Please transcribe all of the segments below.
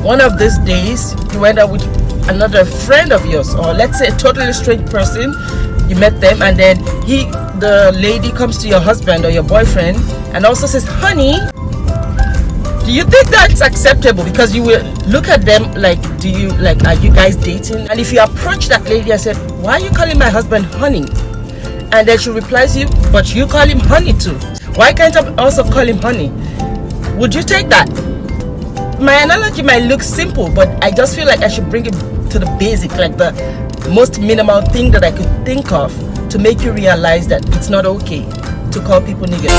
one of these days you went out with another friend of yours, or let's say a totally strange person, you met them, and then the lady comes to your husband or your boyfriend and also says, honey, do you think that's acceptable? Because you will look at them like, are you guys dating? And if you approach that lady and said, why are you calling my husband honey? And then she replies you, but you call him honey too. Why can't I also call him honey? Would you take that? My analogy might look simple, but I just feel like I should bring it to the basic, like the most minimal thing that I could think of to make you realize that it's not okay to call people niggas.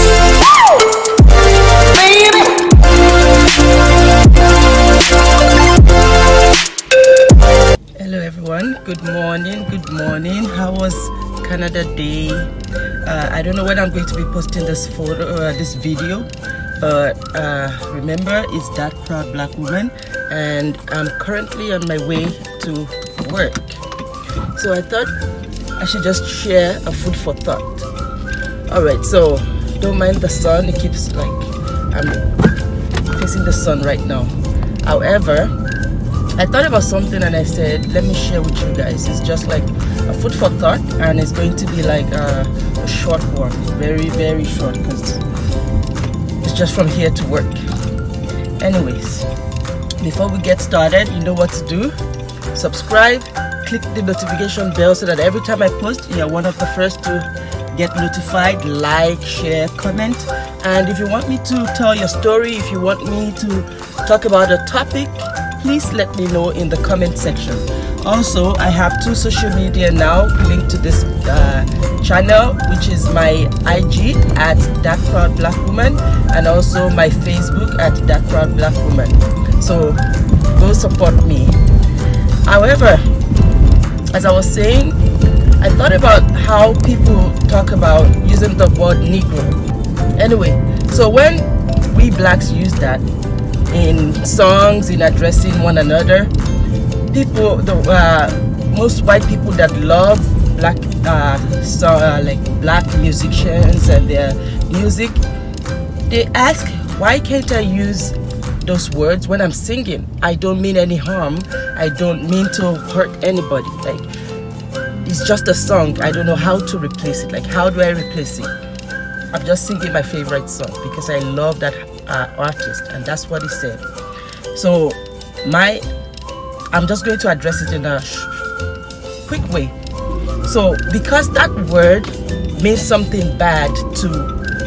Hello everyone, good morning. How was Canada Day? I don't know when I'm going to be posting this this video, but remember, it's That Proud Black Woman, and I'm currently on my way to work. So I thought I should just share a food for thought. Alright, so don't mind the sun, it keeps like, I'm facing the sun right now. However, I thought about something and I said, let me share with you guys. It's just like a food for thought, and it's going to be like a short one, very, very short, because it's just from here to work. Anyways, before we get started, you know what to do. Subscribe, click the notification bell so that every time I post, you're one of the first to get notified. Like, share, comment, and if you want me to tell your story, if you want me to talk about a topic, please let me know in the comment section. Also, I have 2 social media now linked to this channel, which is my IG at That Proud Black Woman, and also my Facebook at That Proud Black Woman. So go support me. However, as I was saying, I thought about how people talk about using the word Negro. Anyway, so when we blacks use that in songs, in addressing one another, people, most white people that love black, like black musicians and their music, they ask, why can't I use those words when I'm singing? I don't mean any harm. I don't mean to hurt anybody. Like, it's just a song. I don't know how to replace it. Like, how do I replace it? I'm just singing my favorite song because I love that artist, and that's what he said. So I'm just going to address it in a quick way. So because that word means something bad, to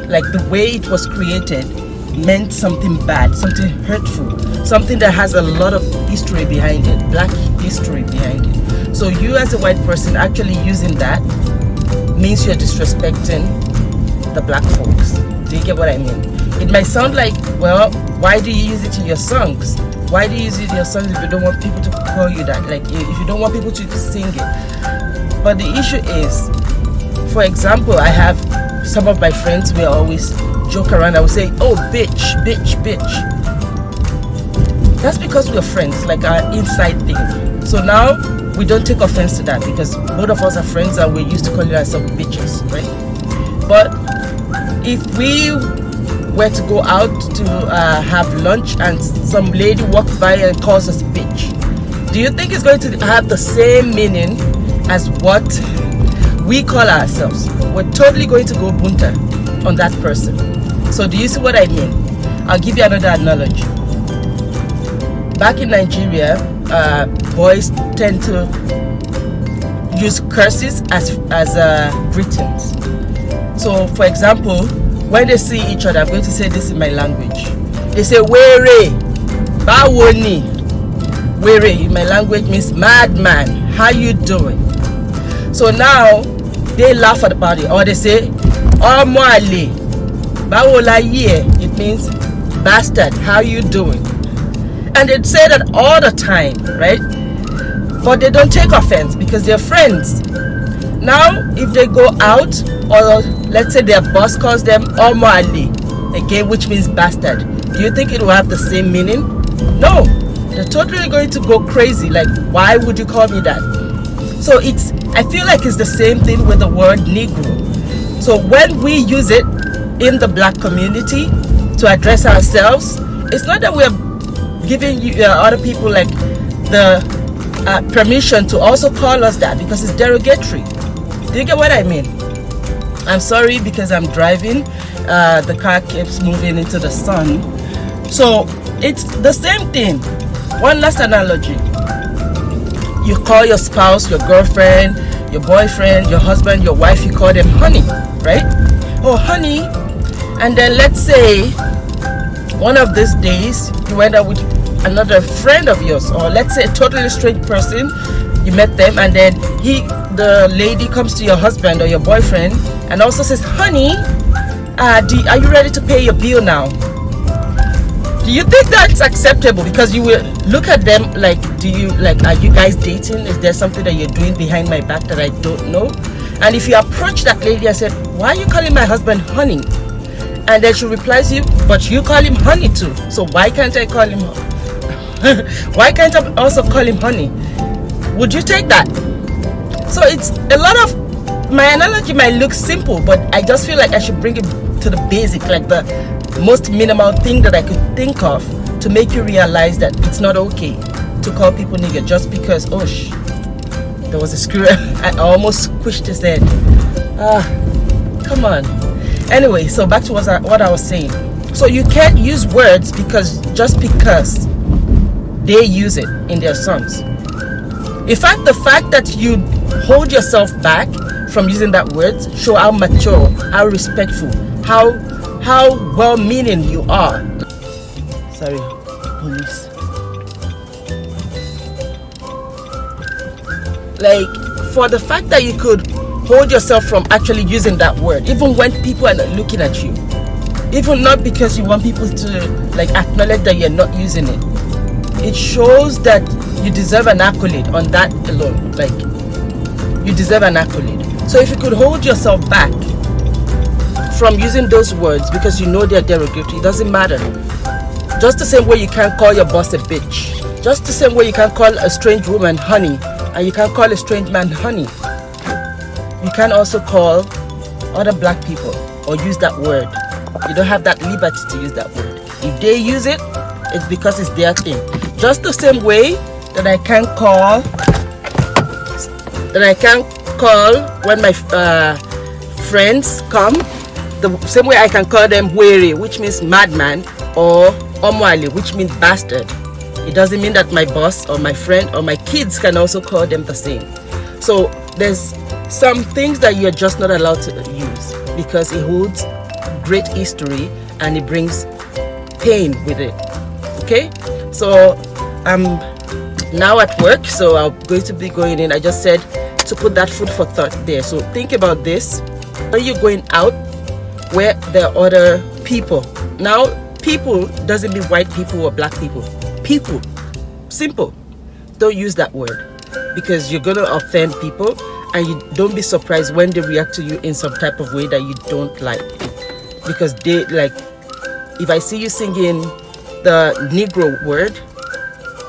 like the way it was created meant something bad, something hurtful, something that has a lot of history behind it, black history behind it. So you as a white person actually using that means you're disrespecting the black folks. Do you get what I mean? It might sound like, well, why do you use it in your songs? Why do you use it in your songs if you don't want people to call you that? Like, if you don't want people to sing it. But the issue is, for example, I have some of my friends will always joke around. I will say, oh, bitch, bitch, bitch. That's because we're friends, like our inside thing. So now we don't take offense to that because both of us are friends and we're used to calling ourselves bitches, right? But if we were to go out to have lunch and some lady walks by and calls us bitch, do you think it's going to have the same meaning as what we call ourselves? We're totally going to go bunta on that person. So do you see what I mean? I'll give you another analogy. Back in Nigeria, boys tend to use curses as greetings. So for example, when they see each other, I'm going to say this in my language. They say, were, bawoni. Were in my language means madman. How you doing? So now they laugh about it, or they say, omoale, bawola ye. It means bastard. How you doing? And they say that all the time, right? But they don't take offense because they're friends. Now, if they go out, or let's say their boss calls them omoale, again, which means bastard, do you think it will have the same meaning? No, they're totally going to go crazy. Like, why would you call me that? So I feel like it's the same thing with the word Negro. So when we use it in the black community to address ourselves, it's not that we're giving you other people like the permission to also call us that, because it's derogatory. Do you get what I mean? I'm sorry because I'm driving. The car keeps moving into the sun. So it's the same thing. One last analogy. You call your spouse, your girlfriend, your boyfriend, your husband, your wife, you call them honey, right? Oh, honey. And then let's say one of these days you end up with another friend of yours, or let's say a totally strange person. You met them, and then the lady comes to your husband or your boyfriend and also says, honey, are you ready to pay your bill now? Do you think that's acceptable? Because you will look at them like, are you guys dating? Is there something that you're doing behind my back that I don't know? And if you approach that lady and said, why are you calling my husband honey? And then she replies you, but you call him honey too. So why can't I call him why can't I also call him honey? Would you take that? So it's a lot of, my analogy might look simple, but I just feel like I should bring it to the basic, like the most minimal thing that I could think of to make you realize that it's not okay to call people nigger just because, oh there was a screw. I almost squished his head. Come on. Anyway, so back to what I was saying. So you can't use words just because they use it in their songs. In fact, the fact that you hold yourself back from using that word show how mature, how respectful, how well-meaning you are. Sorry, police. Like, for the fact that you could hold yourself from actually using that word, even when people are not looking at you, even not because you want people to like acknowledge that you're not using it, it shows that you deserve an accolade on that alone. Like, you deserve an accolade. So if you could hold yourself back from using those words because you know they're derogatory, it doesn't matter. Just the same way you can't call your boss a bitch, just the same way you can't call a strange woman honey, and you can't call a strange man honey, you can also call other black people or use that word. You don't have that liberty to use that word. If they use it, it's because it's their thing. Just the same way that I can call when my friends come, the same way I can call them weary, which means madman, or omwali, which means bastard. It doesn't mean that my boss or my friend or my kids can also call them the same. So there's some things that you're just not allowed to use because it holds great history and it brings pain with it. Okay, so I'm now at work, so I'm going to be going in. I just said to put that food for thought there. So think about this. When you're going out where there are other people, now people doesn't mean white people or black people. People, simple. Don't use that word because you're gonna offend people, and you don't be surprised when they react to you in some type of way that you don't like, because they like, if I see you singing the Negro word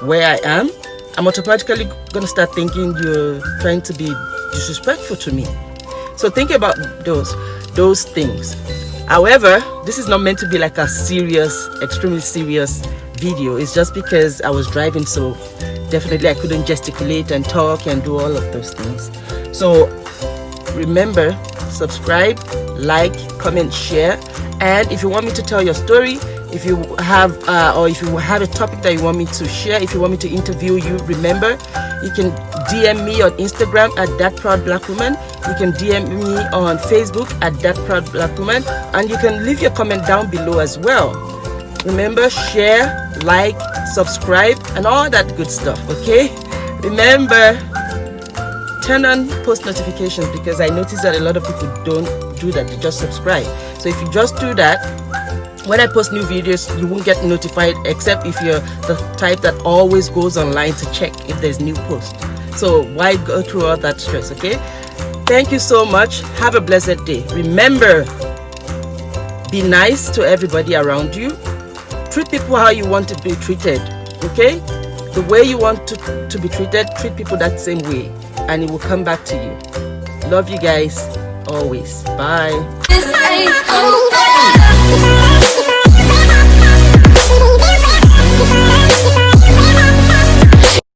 where I am, I'm automatically gonna start thinking you're trying to be disrespectful to me. So think about those things. However, this is not meant to be like a serious, extremely serious video. It's just because I was driving, so definitely I couldn't gesticulate and talk and do all of those things. So remember, subscribe, like, comment, share, and if you want me to tell your story, if you have a topic that you want me to share, if you want me to interview you, remember, you can DM me on Instagram at That Proud Black Woman. You can DM me on Facebook at That Proud Black Woman, and you can leave your comment down below as well. Remember, share, like, subscribe, and all that good stuff, okay? Remember, turn on post notifications, because I notice that a lot of people don't do that. They just subscribe. So if you just do that, when I post new videos, you won't get notified, except if you're the type that always goes online to check if there's new post. So why go through all that stress, okay? Thank you so much. Have a blessed day. Remember, be nice to everybody around you. Treat people how you want to be treated, okay? The way you want to be treated, treat people that same way, and it will come back to you. Love you guys always. Bye.